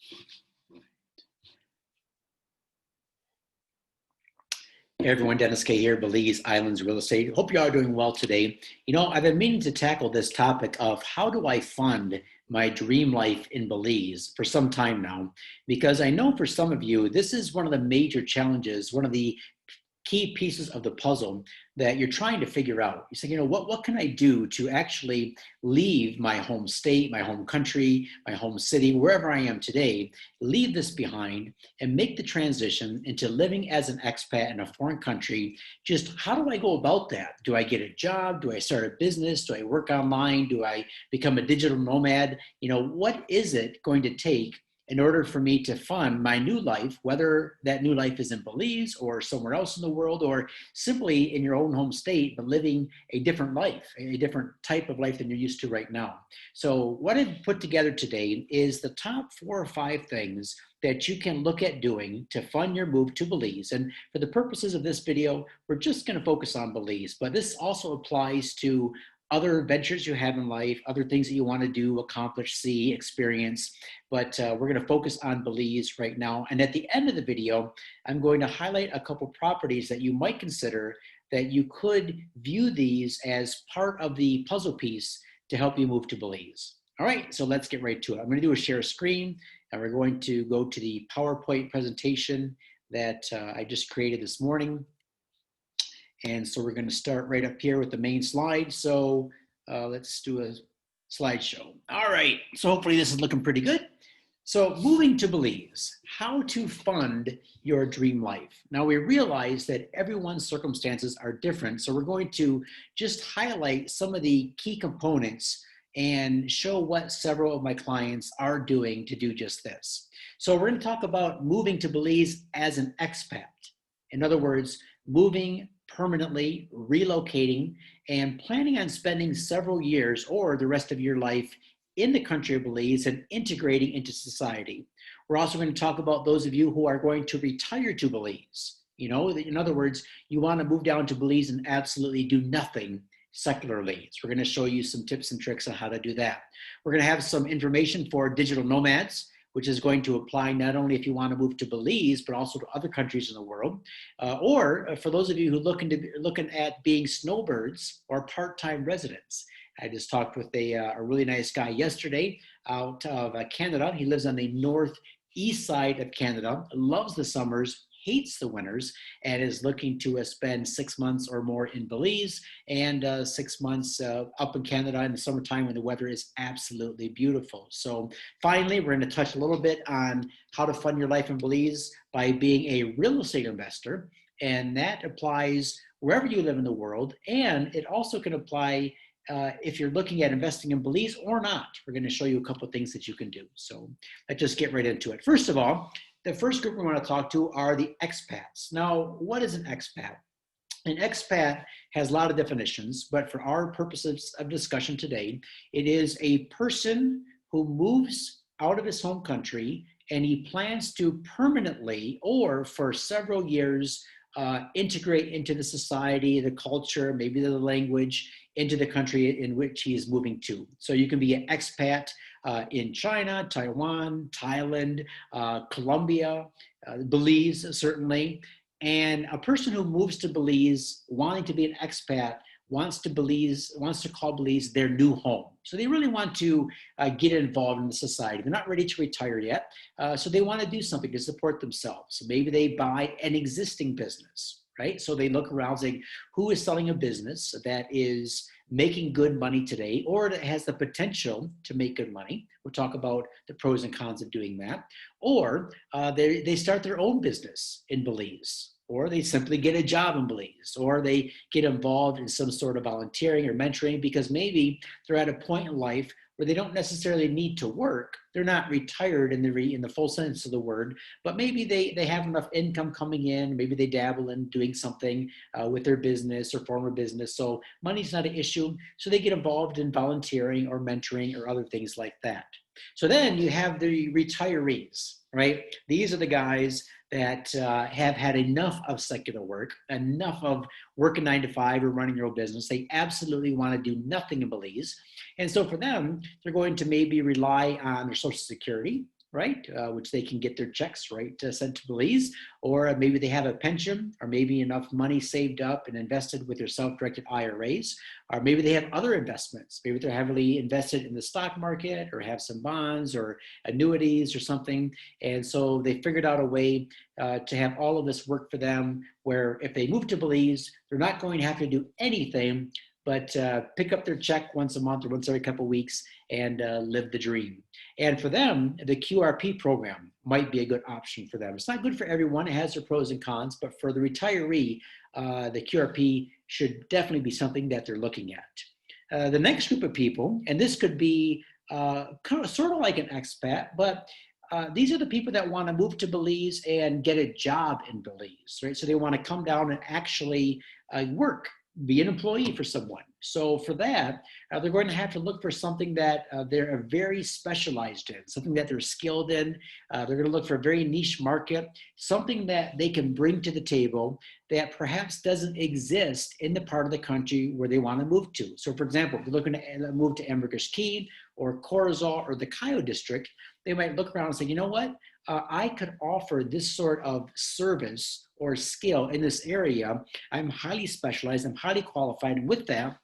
Hey everyone, Dennis K here, Belize Islands Real Estate. Hope you are doing well today. You know, I've been meaning to tackle this topic of how do I fund my dream life in Belize for some time now, because I know for some of you, this is one of the major challenges, one of the key pieces of the puzzle that you're trying to figure out. You say, you know, what can I do to actually leave my home state, my home country, my home city, wherever I am today, leave this behind and make the transition into living as an expat in a foreign country. Just how do I go about that? Do I get a job? Do I start a business? Do I work online? Do I become a digital nomad? You know, what is it going to take in order for me to fund my new life, whether that new life is in Belize or somewhere else in the world, or simply in your own home state, but living a different life, a different type of life than you're used to right now. So what I've put together today is the top 4 or 5 things that you can look at doing to fund your move to Belize. And for the purposes of this video, we're just going to focus on Belize, but this also applies to other ventures you have in life, other things that you want to do, accomplish, see, experience. But we're going to focus on Belize right now. And at the end of the video, I'm going to highlight a couple properties that you might consider that you could view these as part of the puzzle piece to help you move to Belize. All right, so let's get right to it. I'm going to do a share screen, and we're going to go to the PowerPoint presentation that I just created this morning. And so we're going to start right up here with the main slide. So let's do a slideshow. All right, so hopefully this is looking pretty good. So moving to Belize, how to fund your dream life. Now we realize that everyone's circumstances are different. So we're going to just highlight some of the key components and show what several of my clients are doing to do just this. So we're going to talk about moving to Belize as an expat. In other words, moving permanently, relocating, and planning on spending several years or the rest of your life in the country of Belize and integrating into society. We're also going to talk about those of you who are going to retire to Belize. You know, in other words, you want to move down to Belize and absolutely do nothing secularly. So we're going to show you some tips and tricks on how to do that. We're going to have some information for digital nomads, which is going to apply not only if you want to move to Belize, but also to other countries in the world. Or for those of you who looking at being snowbirds or part-time residents. I just talked with a really nice guy yesterday out of Canada. He lives on the northeast side of Canada, loves the summers, hates the winters, and is looking to spend 6 months or more in Belize and 6 months up in Canada in the summertime when the weather is absolutely beautiful. So finally, we're going to touch a little bit on how to fund your life in Belize by being a real estate investor. And that applies wherever you live in the world. And it also can apply if you're looking at investing in Belize or not. We're going to show you a couple of things that you can do. So let's just get right into it. First of all, the first group we want to talk to are the expats. Now, what is an expat? An expat has a lot of definitions, but for our purposes of discussion today, it is a person who moves out of his home country and he plans to permanently or for several years integrate into the society, the culture, maybe the language, into the country in which he is moving to. So you can be an expat in China, Taiwan, Thailand, Colombia, Belize, certainly. And a person who moves to Belize wanting to be an expat wants to call Belize their new home. So they really want to get involved in the society. They're not ready to retire yet. So they want to do something to support themselves. So maybe they buy an existing business, right? So they look around saying, who is selling a business that is making good money today, or that has the potential to make good money? We'll talk about the pros and cons of doing that. Or they start their own business in Belize, or they simply get a job in Belize, or they get involved in some sort of volunteering or mentoring because maybe they're at a point in life where they don't necessarily need to work. They're not retired in the full sense of the word, but maybe they have enough income coming in. Maybe they dabble in doing something with their business or former business. So money's not an issue. So they get involved in volunteering or mentoring or other things like that. So then you have the retirees, right? These are the guys that have had enough of secular work, enough of working 9 to 5 or running their own business. They absolutely want to do nothing in Belize. And so for them, they're going to maybe rely on their Social Security right? Which they can get their checks, right, sent to Belize, or maybe they have a pension, or maybe enough money saved up and invested with their self-directed IRAs, or maybe they have other investments. Maybe they're heavily invested in the stock market or have some bonds or annuities or something. And so they figured out a way to have all of this work for them, where if they move to Belize, they're not going to have to do anything but pick up their check once a month or once every couple of weeks and live the dream. And for them, the QRP program might be a good option for them. It's not good for everyone. It has their pros and cons, but for the retiree, the QRP should definitely be something that they're looking at. The next group of people, and this could be sort of like an expat, but these are the people that want to move to Belize and get a job in Belize, right? So they want to come down and actually work, be an employee for someone. So for that, they're going to have to look for something that they're very specialized in, something that they're skilled in. They're going to look for a very niche market, something that they can bring to the table that perhaps doesn't exist in the part of the country where they want to move to. So for example, if you're looking to move to Ambergris Caye or Corozal or the Cayo district, they might look around and say, you know what? I could offer this sort of service or skill in this area. I'm highly specialized, I'm highly qualified. And with that,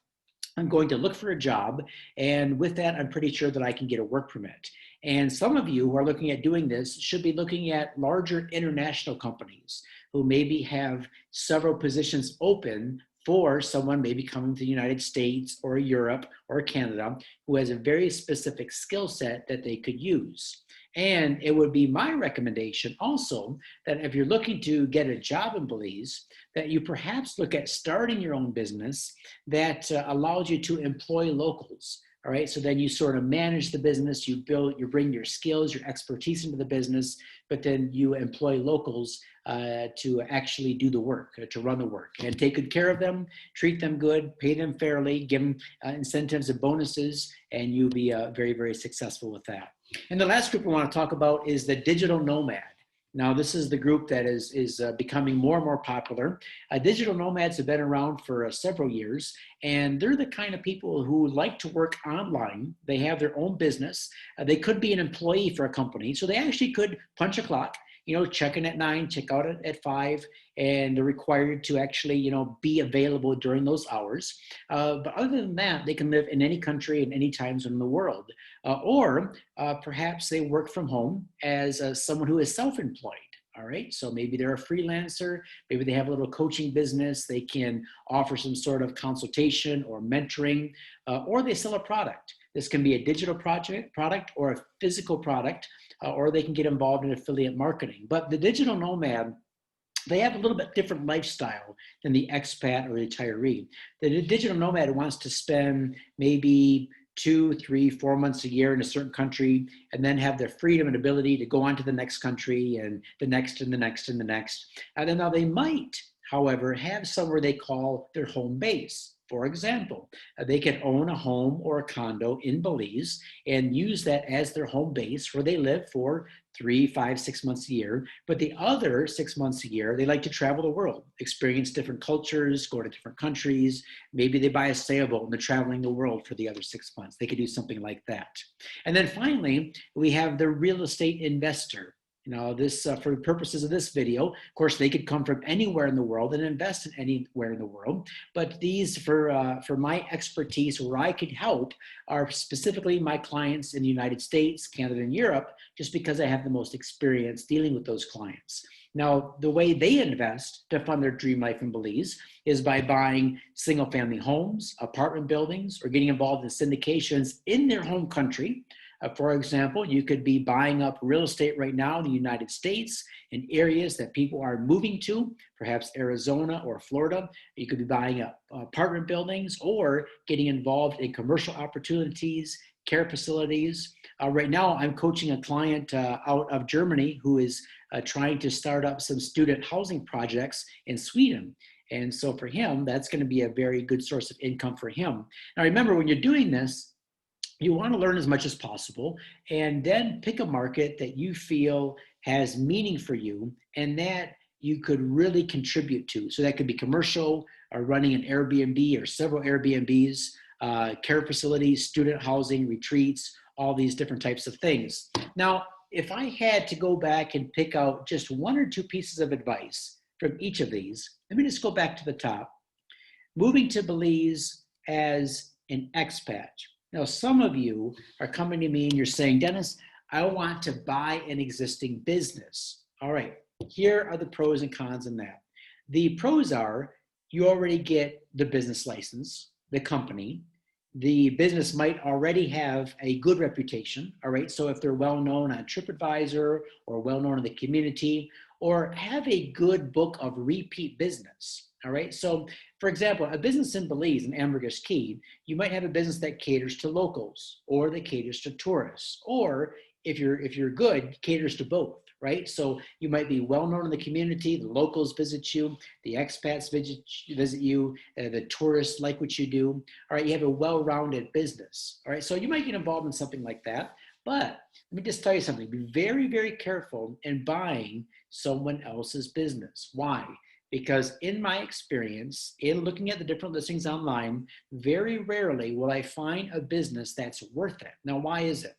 I'm going to look for a job. And with that, I'm pretty sure that I can get a work permit. And some of you who are looking at doing this should be looking at larger international companies who maybe have several positions open for someone maybe coming to the United States or Europe or Canada who has a very specific skill set that they could use. And it would be my recommendation also that if you're looking to get a job in Belize, that you perhaps look at starting your own business that allows you to employ locals. All right, so then you sort of manage the business, you bring your skills, your expertise into the business, but then you employ locals to actually do the work, to run the work, and take good care of them, treat them good, pay them fairly, give them incentives and bonuses, and you'll be very, very successful with that. And the last group we want to talk about is the digital nomad. Now, this is the group that is becoming more and more popular. Digital nomads have been around for several years, and they're the kind of people who like to work online. They have their own business. They could be an employee for a company, so they actually could punch a clock, check in at 9, check out at 5, and they're required to actually, be available during those hours. But other than that, they can live in any country and any time zone in the world. Or perhaps they work from home as someone who is self-employed. All right, so maybe they're a freelancer, maybe they have a little coaching business, they can offer some sort of consultation or mentoring, or they sell a product. This can be a digital product or a physical product, or they can get involved in affiliate marketing. But the digital nomad, they have a little bit different lifestyle than the expat or retiree. The digital nomad wants to spend maybe 2, 3, 4 months a year in a certain country, and then have their freedom and ability to go on to the next country and the next and the next and the next. And then now they might, however, have somewhere they call their home base. For example, they can own a home or a condo in Belize and use that as their home base where they live for 3, 5, 6 months a year. But the other 6 months a year, they like to travel the world, experience different cultures, go to different countries. Maybe they buy a sailboat and they're traveling the world for the other 6 months. They could do something like that. And then finally, we have the real estate investor. This for purposes of this video, of course, they could come from anywhere in the world and invest in anywhere in the world. But these, for my expertise, where I could help, are specifically my clients in the United States, Canada, and Europe, just because I have the most experience dealing with those clients. Now, the way they invest to fund their dream life in Belize is by buying single-family homes, apartment buildings, or getting involved in syndications in their home country. For example, you could be buying up real estate right now in the United States in areas that people are moving to, perhaps Arizona or Florida. You could be buying up apartment buildings or getting involved in commercial opportunities, care facilities. Right now, I'm coaching a client out of Germany who is trying to start up some student housing projects in Sweden. And so for him, that's going to be a very good source of income for him. Now, remember, when you're doing this, you want to learn as much as possible and then pick a market that you feel has meaning for you and that you could really contribute to. So that could be commercial or running an Airbnb or several Airbnbs, care facilities, student housing, retreats, all these different types of things. Now, if I had to go back and pick out just one or two pieces of advice from each of these, let me just go back to the top. Moving to Belize as an expat. Now, some of you are coming to me and you're saying, Dennis, I want to buy an existing business. All right, here are the pros and cons in that. The pros are you already get the business license, the company. The business might already have a good reputation, all right? So if they're well known on TripAdvisor or well known in the community, or have a good book of repeat business, all right? So for example, a business in Belize, in Ambergris Key, you might have a business that caters to locals or that caters to tourists, or if you're good, caters to both, right? So you might be well known in the community, the locals visit you, the expats visit you, the tourists like what you do. All right, you have a well-rounded business. All right, so you might get involved in something like that. But let me just tell you something. Be very, very careful in buying someone else's business. Why? Because in my experience, in looking at the different listings online, very rarely will I find a business that's worth it. Now, why is it?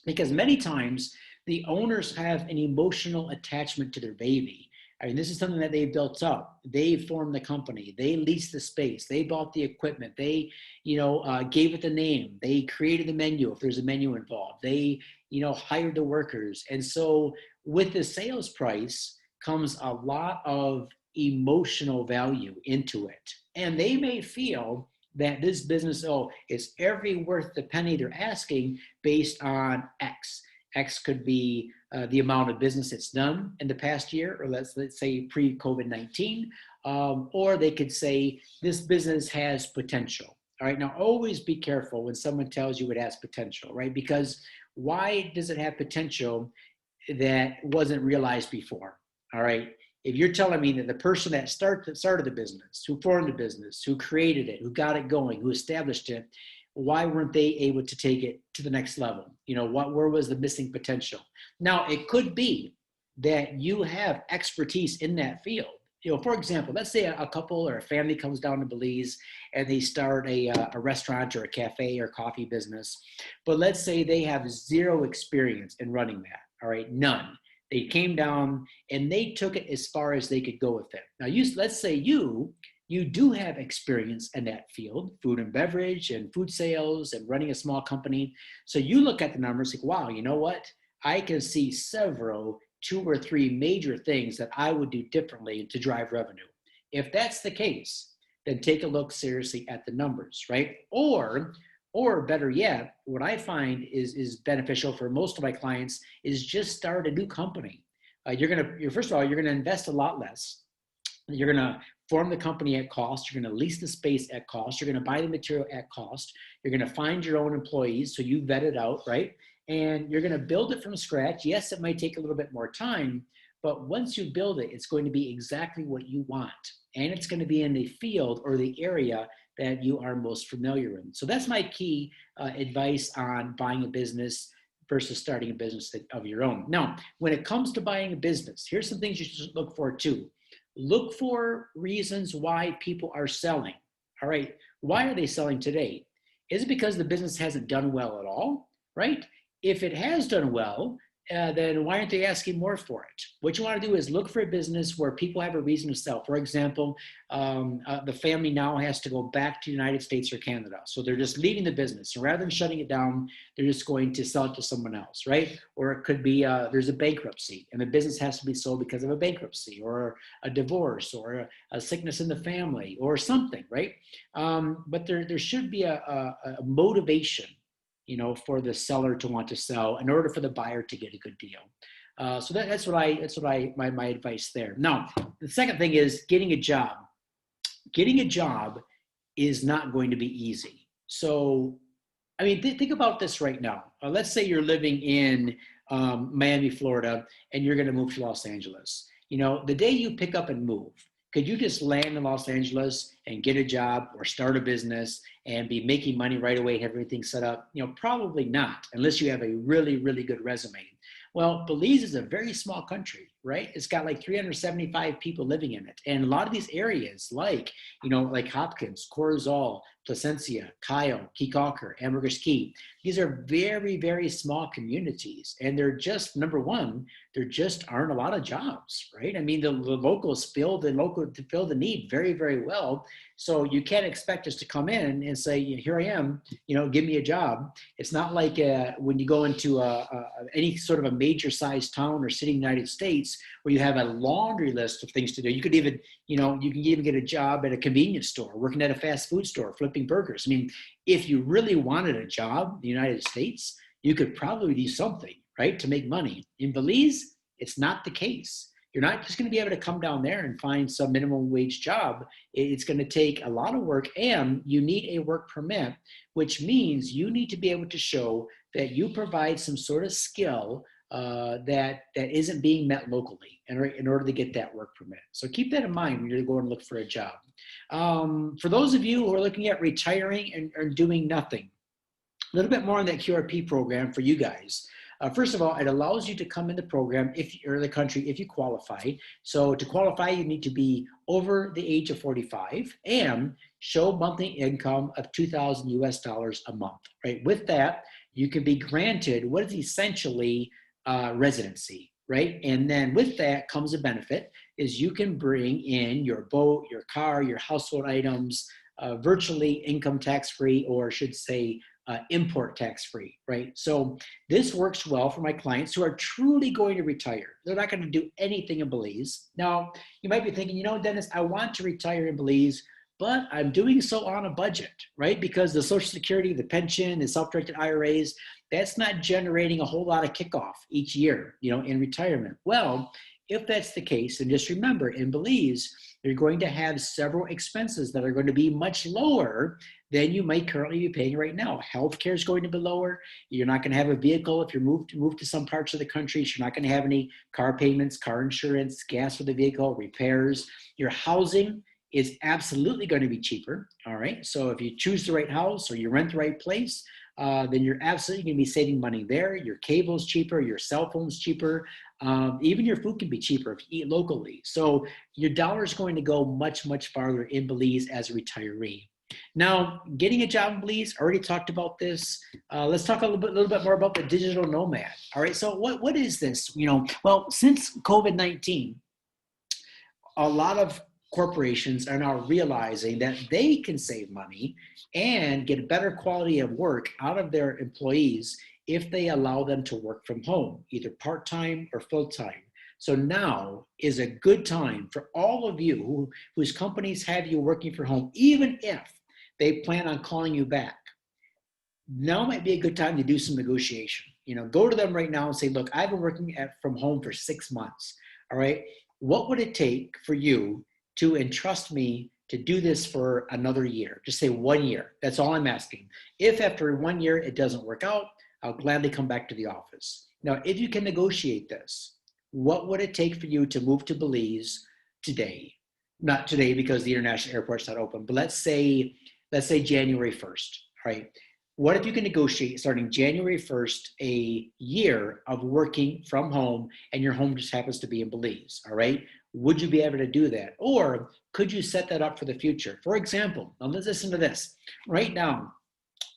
Because many times the owners have an emotional attachment to their baby. I mean, this is something that they built up. They formed the company. They leased the space. They bought the equipment. They, gave it the name. They created the menu if there's a menu involved. They, hired the workers. And so with the sales price comes a lot of emotional value into it. And they may feel that this business, is every worth the penny they're asking based on X. X could be the amount of business it's done in the past year, or let's say pre-COVID-19, or they could say this business has potential. All right, now always be careful when someone tells you it has potential, right? Because why does it have potential that wasn't realized before? All right, if you're telling me that the person that started the business, who formed the business, who created it, who got it going, who established it, why weren't they able to take it to the next level? Where was the missing potential? Now, it could be that you have expertise in that field. For example, let's say a couple or a family comes down to Belize and they start a restaurant or a cafe or coffee business, but let's say they have zero experience in running that, all right, none. They came down and they took it as far as they could go with it. Now, let's say you do have experience in that field, food and beverage and food sales and running a small company. So you look at the numbers like, wow, you know what? I can see several, 2 or 3 major things that I would do differently to drive revenue. If that's the case, then take a look seriously at the numbers, right? Or better yet, what I find is beneficial for most of my clients is just start a new company. First of all, you're gonna invest a lot less. You're gonna form the company at cost. You're gonna lease the space at cost. You're gonna buy the material at cost. You're gonna find your own employees, so you vet it out, right? And you're gonna build it from scratch. Yes, it might take a little bit more time, but once you build it, it's going to be exactly what you want. And it's gonna be in the field or the area that you are most familiar in. So that's my key advice on buying a business versus starting a business of your own. Now, when it comes to buying a business, here's some things you should look for too. Look for reasons why people are selling. All right, why are they selling today? Is it because the business hasn't done well at all, right? If it has done well, then why aren't they asking more for it? What you want to do is look for a business where people have a reason to sell. For example, the family now has to go back to the United States or Canada. So they're just leaving the business. So rather than shutting it down, they're just going to sell it to someone else, right? Or it could be there's a bankruptcy and the business has to be sold because of a bankruptcy or a divorce or a sickness in the family or something, right? But there should be a motivation for the seller to want to sell in order for the buyer to get a good deal. So that's my advice there. Now, the second thing is getting a job. Getting a job is not going to be easy. So, I mean, think about this right now. Let's say you're living in Miami, Florida, and you're going to move to Los Angeles. The day you pick up and move, could you just land in Los Angeles and get a job or start a business and be making money right away, have everything set up? Probably not, unless you have a really, really good resume. Well, Belize is a very small country, right? It's got like 375 people living in it. And a lot of these areas like Hopkins, Corozal, Placencia, Kyle, Kekaukar, Ambergris Key. These are very, very small communities. And they're just, number one, there just aren't a lot of jobs, right? I mean, the locals fill the need very, very well. So you can't expect us to come in and say, here I am, give me a job. It's not like when you go into any sort of a major sized town or city in the United States where you have a laundry list of things to do. You could even, you can even get a job at a convenience store, working at a fast food store, flipping burgers. I mean, if you really wanted a job in the United States, you could probably do something, right, to make money. In Belize, it's not the case. You're not just going to be able to come down there and find some minimum wage job. It's going to take a lot of work, and you need a work permit, which means you need to be able to show that you provide some sort of skill that isn't being met locally in order to get that work permit. So keep that in mind when you're going to look for a job. For those of you who are looking at retiring and doing nothing, a little bit more on that QRP program for you guys. First of all, it allows you to come in the program if you're in the country, if you qualify. So to qualify, you need to be over the age of 45 and show monthly income of $2,000 US a month, right? With that, you can be granted what is essentially residency, right? And then with that comes a benefit is you can bring in your boat, your car, your household items, virtually income tax-free, or I should say import tax-free, right? So this works well for my clients who are truly going to retire. They're not going to do anything in Belize. Now, you might be thinking, Dennis, I want to retire in Belize, but I'm doing so on a budget, right? Because the Social Security, the pension, the self-directed IRAs, that's not generating a whole lot of kickoff each year, in retirement. Well, if that's the case, then just remember, in Belize, you're going to have several expenses that are going to be much lower than you might currently be paying right now. Healthcare is going to be lower. You're not going to have a vehicle if you're moved to some parts of the country. So you're not going to have any car payments, car insurance, gas for the vehicle, repairs. Your housing is absolutely going to be cheaper. All right. So if you choose the right house or you rent the right place, then you're absolutely going to be saving money there. Your cable's cheaper, your cell phone's cheaper, even your food can be cheaper if you eat locally. So your dollar is going to go much, much farther in Belize as a retiree. Now, getting a job in Belize, I already talked about this. Let's talk a little bit more about the digital nomad. All right, so what is this? Well, since COVID-19, a lot of corporations are now realizing that they can save money and get better quality of work out of their employees if they allow them to work from home, either part-time or full-time. So now is a good time for all of you whose companies have you working from home, even if they plan on calling you back. Now might be a good time to do some negotiation. Go to them right now and say, look, I've been working from home for 6 months. All right. What would it take for you to entrust me to do this for another year? Just say 1 year. That's all I'm asking. If after 1 year it doesn't work out, I'll gladly come back to the office. Now, if you can negotiate this, what would it take for you to move to Belize today? Not today because the international airport's not open, but let's say January 1st, right? What if you can negotiate starting January 1st, a year of working from home and your home just happens to be in Belize, all right? Would you be able to do that? Or could you set that up for the future? For example, now let's listen to this. Right now,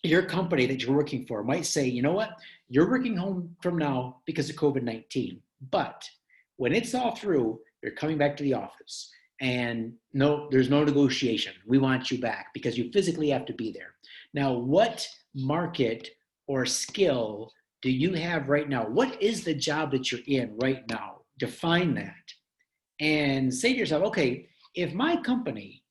your company that you're working for might say, you know what? You're working home from now because of COVID-19, but when it's all through, you're coming back to the office. And no, there's no negotiation. We want you back because you physically have to be there. Now, what market or skill do you have right now? What is the job that you're in right now? Define that and say to yourself, okay, if my company,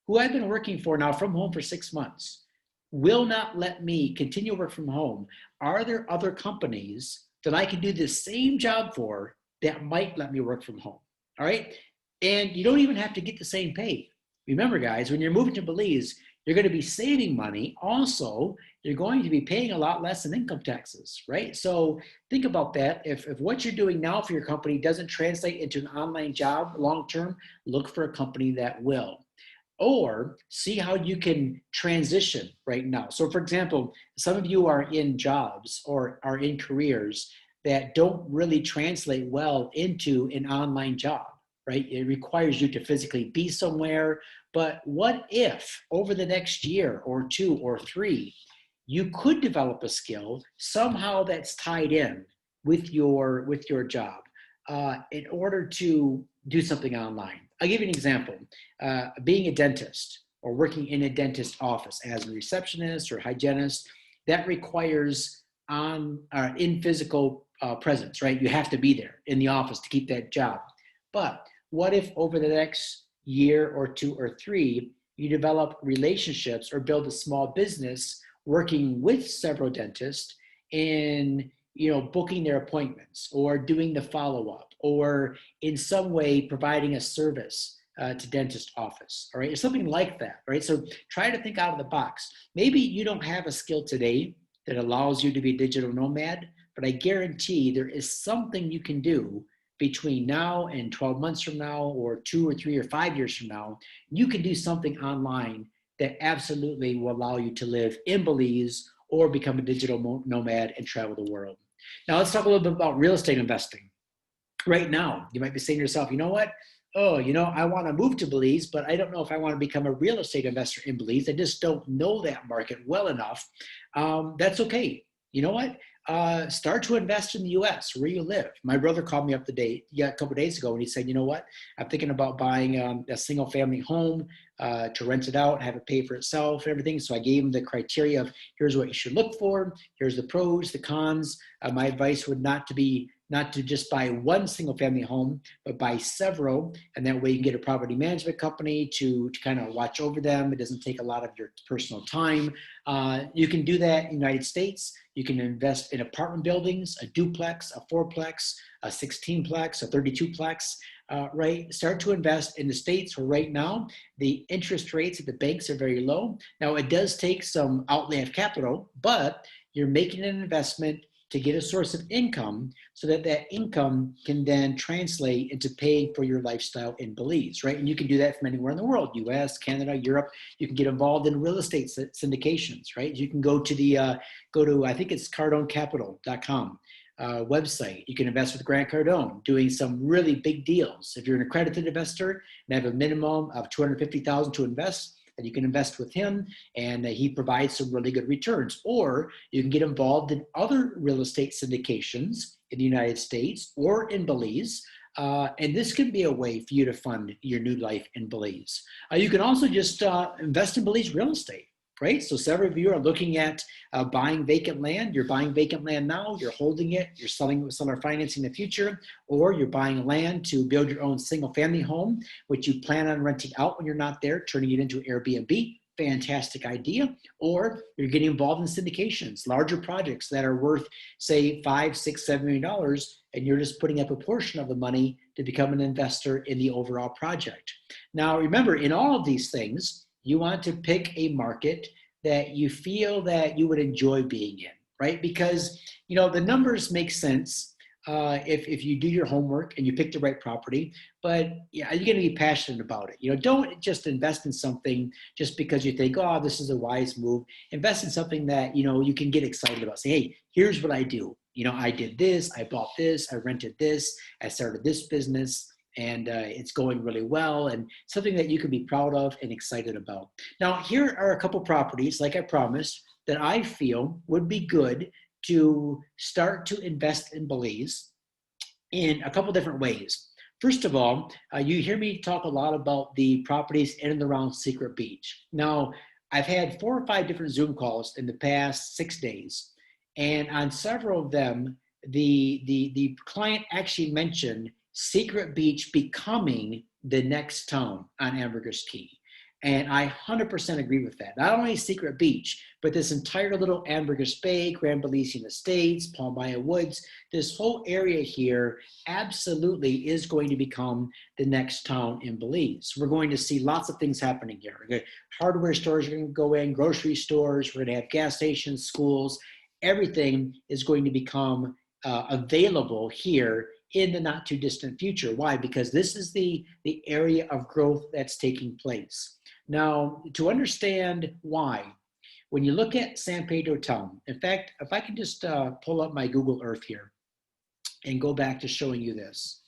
who I've been working for now from home for 6 months, will not let me continue work from home, are there other companies that I can do the same job for that might let me work from home? All right. And you don't even have to get the same pay. Remember, guys, when you're moving to Belize, you're going to be saving money. Also, you're going to be paying a lot less in income taxes, right? So think about that. If what you're doing now for your company doesn't translate into an online job long-term, look for a company that will. Or see how you can transition right now. So for example, some of you are in jobs or are in careers that don't really translate well into an online job, right? It requires you to physically be somewhere, But what if over the next year or two or three, you could develop a skill somehow that's tied in with your job in order to do something online? I'll give you an example. Being a dentist or working in a dentist office as a receptionist or hygienist, that requires in physical presence, right? You have to be there in the office to keep that job. But what if over the next year or two or three, you develop relationships or build a small business working with several dentists in booking their appointments or doing the follow-up or in some way providing a service to dentist office, all right? Or something like that, right? So try to think out of the box. Maybe you don't have a skill today that allows you to be a digital nomad, but I guarantee there is something you can do between now and 12 months from now or 2 or 3 or 5 years from now. You can do something online that absolutely will allow you to live in Belize or become a digital nomad and travel the world. Now let's talk a little bit about real estate investing. Right now, you might be saying to yourself, you know what? Oh, I want to move to Belize, but I don't know if I want to become a real estate investor in Belize. I just don't know that market well enough. That's okay. You know what? Start to invest in the U.S. where you live. My brother called me up a couple of days ago, and he said, you know what? I'm thinking about buying a single family home to rent it out, have it pay for itself, and everything. So I gave him the criteria of here's what you should look for. Here's the pros, the cons. My advice would not to just buy one single family home, but buy several. And that way you can get a property management company to kind of watch over them. It doesn't take a lot of your personal time. You can do that in the United States. You can invest in apartment buildings, a duplex, a fourplex, a 16plex, a 32plex, right? Start to invest in the States where right now the interest rates at the banks are very low. Now it does take some outlay of capital, but you're making an investment to get a source of income so that that income can then translate into paying for your lifestyle in Belize, right? And you can do that from anywhere in the world, US, Canada, Europe. You can get involved in real estate syndications, right? You can go to I think it's cardonecapital.com website. You can invest with Grant Cardone, doing some really big deals. If you're an accredited investor and have a minimum of $250,000 to invest, and you can invest with him, and he provides some really good returns. Or you can get involved in other real estate syndications in the United States or in Belize. And this can be a way for you to fund your new life in Belize. You can also just invest in Belize real estate. Right? So several of you are looking at buying vacant land. You're buying vacant land now, you're holding it, you're selling it with seller financing in the future, or you're buying land to build your own single family home, which you plan on renting out when you're not there, turning it into Airbnb. Fantastic idea. Or you're getting involved in syndications, larger projects that are worth, say, $5, $6, $7 million, and you're just putting up a portion of the money to become an investor in the overall project. Now, remember, in all of these things, you want to pick a market that you feel that you would enjoy being in, right? Because, the numbers make sense if you do your homework and you pick the right property, but yeah, you're going to be passionate about it. Don't just invest in something just because you think, oh, this is a wise move. Invest in something that, you can get excited about. Say, hey, here's what I do. I did this, I bought this, I rented this, I started this business, and it's going really well, and something that you can be proud of and excited about. Now, here are a couple properties, like I promised, that I feel would be good to start to invest in Belize in a couple different ways. First of all, you hear me talk a lot about the properties in and around Secret Beach. Now, I've had 4 or 5 different Zoom calls in the past 6 days, and on several of them, the client actually mentioned Secret Beach becoming the next town on Ambergris Caye. And I 100% agree with that. Not only Secret Beach, but this entire little Ambergris Bay, Grand Belizean Estates, Palmyra Woods, this whole area here absolutely is going to become the next town in Belize. We're going to see lots of things happening here. Hardware stores are going to go in, grocery stores, we're going to have gas stations, schools. Everything is going to become available here in the not too distant future. Why? Because this is the area of growth that's taking place. Now, to understand why, when you look at San Pedro town, in fact, if I can just pull up my Google Earth here and go back to showing you this.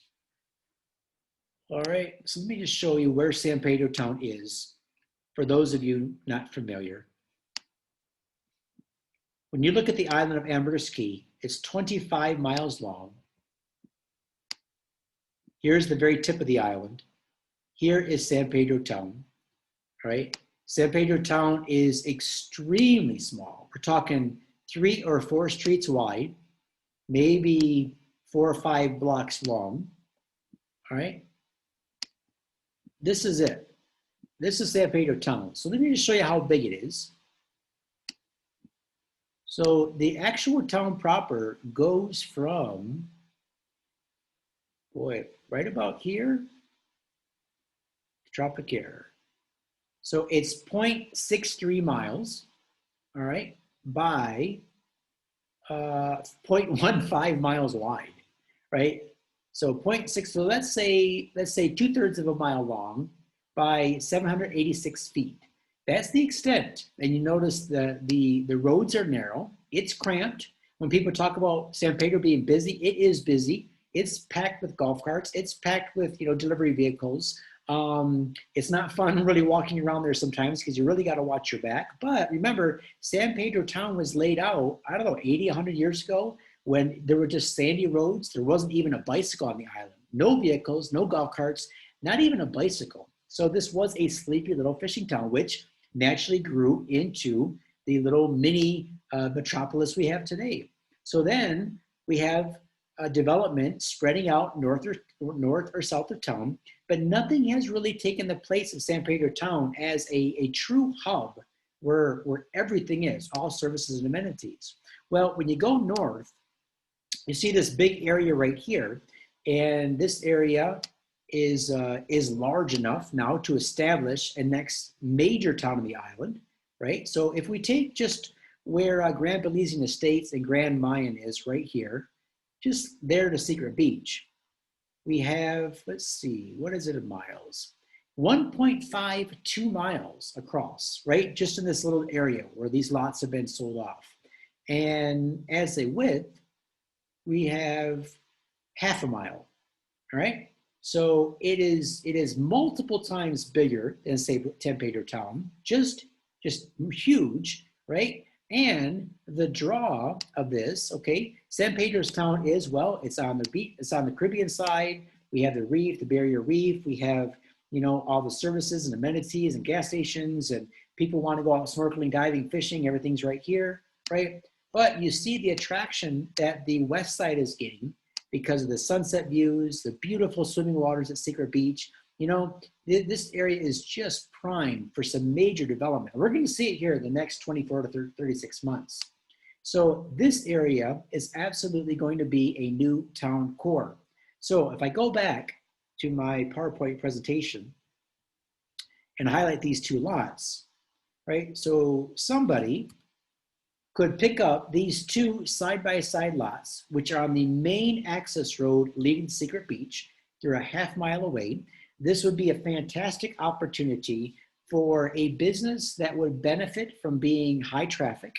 All right, so let me just show you where San Pedro town is. for those of you not familiar. When you look at the island of Ambergris Caye, it's 25 miles long. Here's the very tip of the island. Here is San Pedro town, right? San Pedro town is extremely small. We're talking 3 or 4 streets wide, maybe 4 or 5 blocks long, all right? This is it. This is San Pedro town. So let me just show you how big it is. So the actual town proper goes from, boy, right about here, Tropicare. So it's 0.63 miles, all right, by 0.15 miles wide, right? So 0.6, so let's say 2/3 of a mile long by 786 feet. That's the extent. And you notice the roads are narrow. It's cramped. When people talk about San Pedro being busy, it is busy. It's packed with golf carts. It's packed with, you know, delivery vehicles. It's not fun really walking around there sometimes because you really got to watch your back. But remember, San Pedro town was laid out, I don't know, 80, 100 years ago when there were just sandy roads. There wasn't even a bicycle on the island. No vehicles, no golf carts, not even a bicycle. So this was a sleepy little fishing town, which naturally grew into the little mini metropolis we have today. So then we have development spreading out north or south of town, but nothing has really taken the place of San Pedro town as a true hub where everything is, all services and amenities. Well, when you go north, you see this big area right here, and this area is large enough now to establish a next major town on the island, right? So if we take just where Grand Belizean Estates and Grand Mayan is right here, just there to Secret Beach, we have, let's see, what is it in miles? 1.52 miles across, right? Just in this little area where these lots have been sold off. And as a width, we have half a mile, all right? So it is multiple times bigger than, say, San Pedro town, just huge, right? And the draw of this, okay, San Pedro's town is, well, it's on the beach, it's on the Caribbean side. We have the reef, the barrier reef. We have, you know, all the services and amenities and gas stations, and people want to go out snorkeling, diving, fishing, everything's right here, right? But you see the attraction that the west side is getting because of the sunset views, the beautiful swimming waters at Secret Beach. You know, this area is just prime for some major development. We're going to see it here in the next 24 to 36 months. So this area is absolutely going to be a new town core. So if I go back to my PowerPoint presentation and highlight these 2 lots, right? So somebody could pick up these 2 side-by-side lots, which are on the main access road leading to Secret Beach. They're a half mile away. This would be a fantastic opportunity for a business that would benefit from being high traffic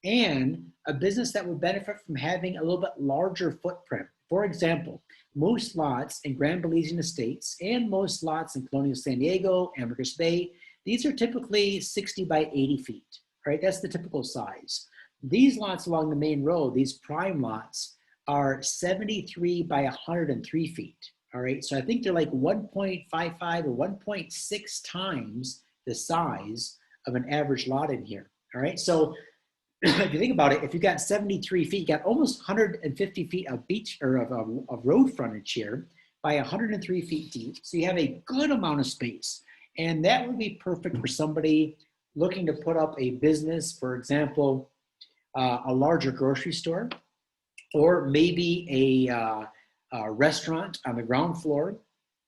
and a business that would benefit from having a little bit larger footprint. For example, most lots in Grand Belizean Estates and most lots in Colonial San Diego, Ambergris Bay, these are typically 60 by 80 feet, right? That's the typical size. These lots along the main road, these prime lots, are 73 by 103 feet. All right, so I think they're like 1.55 or 1.6 times the size of an average lot in here. All right, so if you think about it, if you got 73 feet, you got almost 150 feet of beach or of road frontage here by 103 feet deep. So you have a good amount of space, and that would be perfect for somebody looking to put up a business, for example, a larger grocery store, or maybe a restaurant on the ground floor,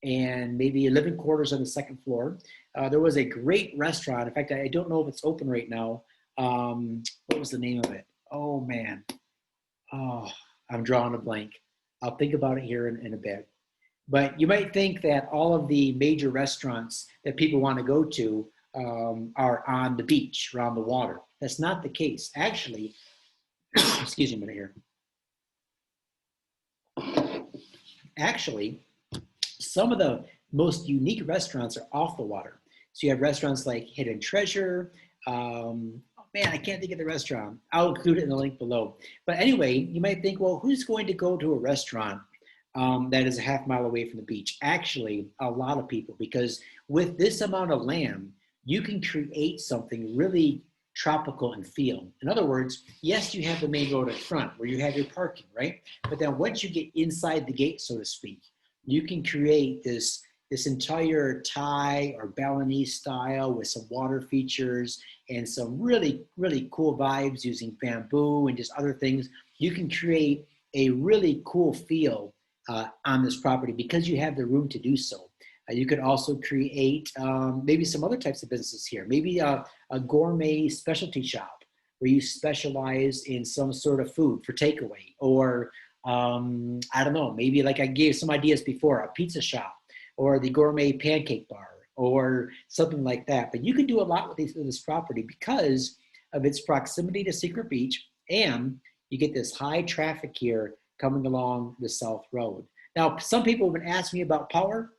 and maybe living quarters on the second floor. There was a great restaurant. In fact, I don't know if it's open right now. What was the name of it? Oh man. Oh, I'm drawing a blank. I'll think about it here in a bit. But you might think that all of the major restaurants that people want to go to are on the beach or on the water. That's not the case. Actually, excuse me a minute here. Actually, some of the most unique restaurants are off the water. So you have restaurants like Hidden Treasure. Oh man, I can't think of the restaurant. I'll include it in the link below. But anyway, you might think, well, who's going to go to a restaurant that is a half mile away from the beach? Actually, a lot of people, because with this amount of land, you can create something really tropical and feel. In other words, yes, you have the main road in front where you have your parking, right? But then once you get inside the gate, so to speak, you can create this entire Thai or Balinese style with some water features and some really, really cool vibes using bamboo and just other things. You can create a really cool feel on this property because you have the room to do so. You could also create maybe some other types of businesses here, maybe a gourmet specialty shop where you specialize in some sort of food for takeaway, or I don't know, maybe like I gave some ideas before, a pizza shop or the gourmet pancake bar or something like that. But you can do a lot with this property because of its proximity to Secret Beach, and you get this high traffic here coming along the South Road. Now, some people have been asking me about power.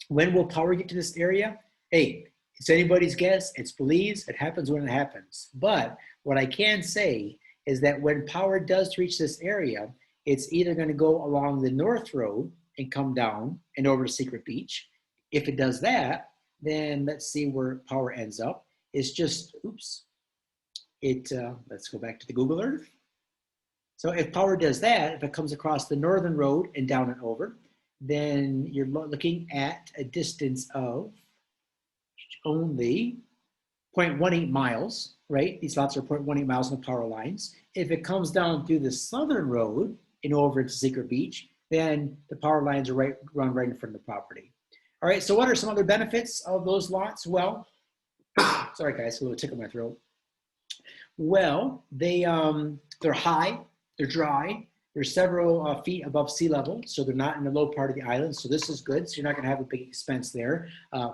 When will power get to this area? Hey, it's anybody's guess. It's Belize. It happens when it happens. But what I can say is that when power does reach this area, it's either going to go along the North Road and come down and over to Secret Beach. If it does that, then let's see where power ends up. It's just, oops, let's go back to the Google Earth. So if power does that, if it comes across the Northern Road and down and over, then you're looking at a distance of only 0.18 miles, right? These lots are 0.18 miles on the power lines. If it comes down through the Southern Road and over into Secret Beach, then the power lines are run right in front of the property. All right, so what are some other benefits of those lots? Well, sorry guys, a little tickle in my throat. Well, they're high, they're dry, they're several feet above sea level, so they're not in the low part of the island, so this is good, so you're not gonna have a big expense there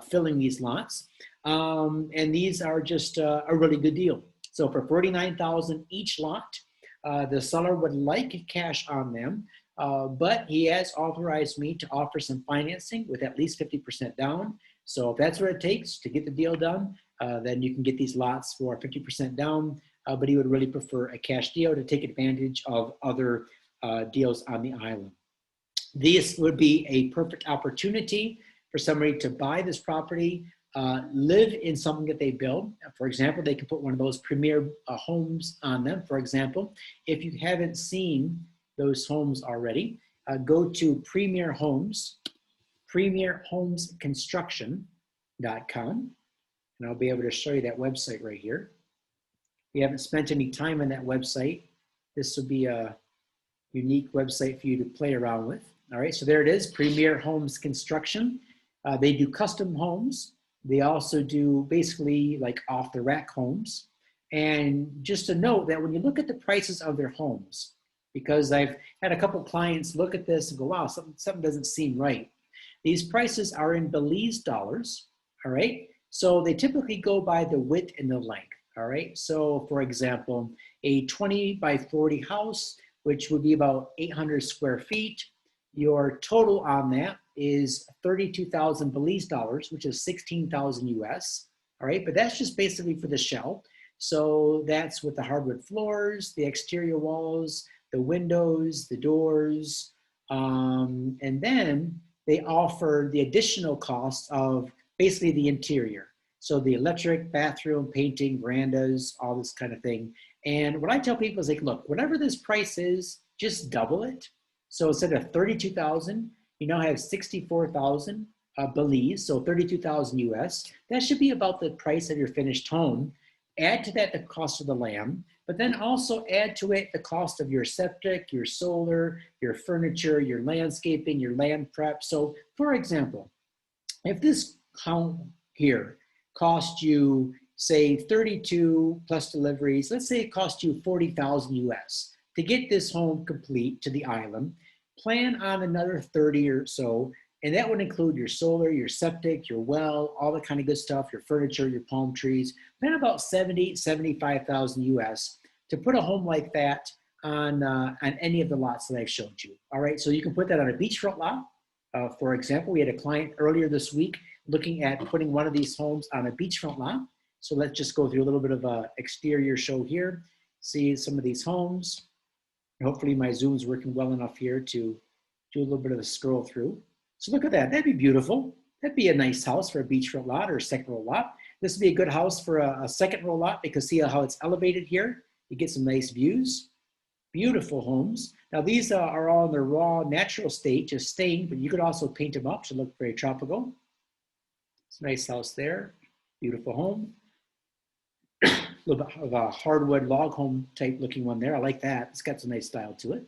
filling these lots. And these are just a really good deal. So for $49,000 each lot, the seller would like cash on them, but he has authorized me to offer some financing with at least 50% down. So if that's what it takes to get the deal done, then you can get these lots for 50% down, but he would really prefer a cash deal to take advantage of other deals on the island. This would be a perfect opportunity for somebody to buy this property, live in something that they build. For example, they can put one of those premier homes on them. For example, if you haven't seen those homes already, go to premierhomesconstruction.com, and I'll be able to show you that website right here. If you haven't spent any time on that website, this will be a unique website for you to play around with. All right, so there it is, Premier Homes Construction. They do custom homes. They also do basically like off the rack homes. And just to note that when you look at the prices of their homes, because I've had a couple clients look at this and go, wow, something doesn't seem right. These prices are in Belize dollars, all right? So they typically go by the width and the length, all right? So for example, a 20 by 40 house, which would be about 800 square feet, your total on that is 32,000 Belize dollars, which is 16,000 US, all right? But that's just basically for the shell. So that's with the hardwood floors, the exterior walls, the windows, the doors, and then they offer the additional cost of basically the interior. So the electric, bathroom, painting, verandas, all this kind of thing. And what I tell people is like, look, whatever this price is, just double it. So instead of 32,000, you now have 64,000 Belize, so 32,000 US. That should be about the price of your finished home. Add to that the cost of the land, but then also add to it the cost of your septic, your solar, your furniture, your landscaping, your land prep. So for example, if this home here cost you, say 32 plus deliveries, let's say it cost you 40,000 US to get this home complete to the island, plan on another 30 or so, and that would include your solar, your septic, your well, all the kind of good stuff, your furniture, your palm trees, plan about 70, 75,000 US to put a home like that on any of the lots that I've showed you. All right, so you can put that on a beachfront lot. For example, we had a client earlier this week looking at putting one of these homes on a beachfront lot. So let's just go through a little bit of a exterior show here. See some of these homes. Hopefully my Zoom's working well enough here to do a little bit of a scroll through. So look at that, that'd be beautiful. That'd be a nice house for a beachfront lot or a second row lot. This would be a good house for a second row lot because see how it's elevated here? You get some nice views. Beautiful homes. Now these are all in their raw natural state, just stained, but you could also paint them up to look very tropical. It's a nice house there, beautiful home. A little bit of a hardwood log home type looking one there. I like that. It's got some nice style to it.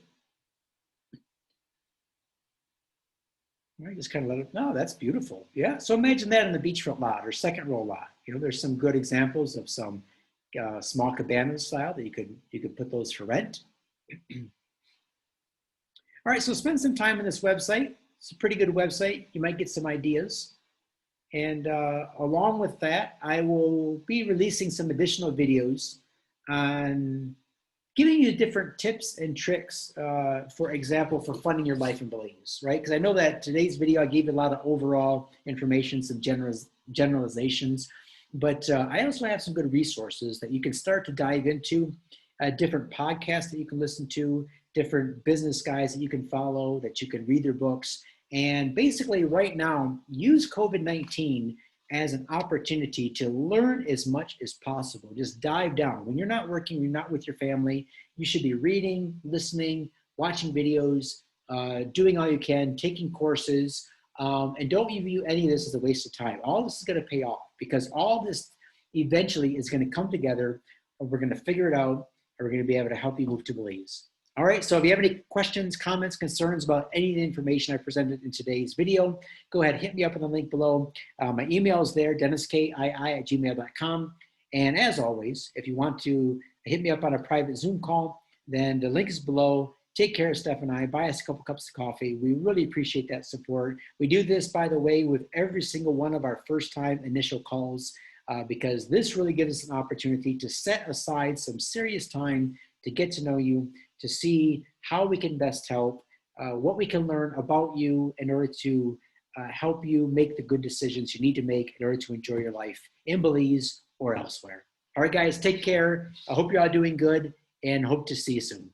All right, just kind of let it, no, that's beautiful. Yeah, so imagine that in the beachfront lot or second row lot. You know, there's some good examples of some small cabana style that you could put those for rent. All right, so spend some time on this website. It's a pretty good website. You might get some ideas. And along with that, I will be releasing some additional videos on giving you different tips and tricks, for example, for funding your life in Belize, right? Because I know that today's video, I gave you a lot of overall information, some generalizations, but I also have some good resources that you can start to dive into, different podcasts that you can listen to, different business guys that you can follow, that you can read their books. And basically right now, use COVID-19 as an opportunity to learn as much as possible. Just dive down. When you're not working, you're not with your family, you should be reading, listening, watching videos, doing all you can, taking courses, and don't view any of this as a waste of time. All this is gonna pay off because all this eventually is gonna come together and we're gonna figure it out and we're gonna be able to help you move to Belize. All right, so if you have any questions, comments, concerns about any of the information I presented in today's video, go ahead, hit me up in the link below. My email is there, denniskii@gmail.com. And as always, if you want to hit me up on a private Zoom call, then the link is below. Take care of Steph and I, buy us a couple cups of coffee. We really appreciate that support. We do this, by the way, with every single one of our first time initial calls, because this really gives us an opportunity to set aside some serious time to get to know you, to see how we can best help, what we can learn about you in order to help you make the good decisions you need to make in order to enjoy your life in Belize or elsewhere. All right, guys, take care. I hope you're all doing good and hope to see you soon.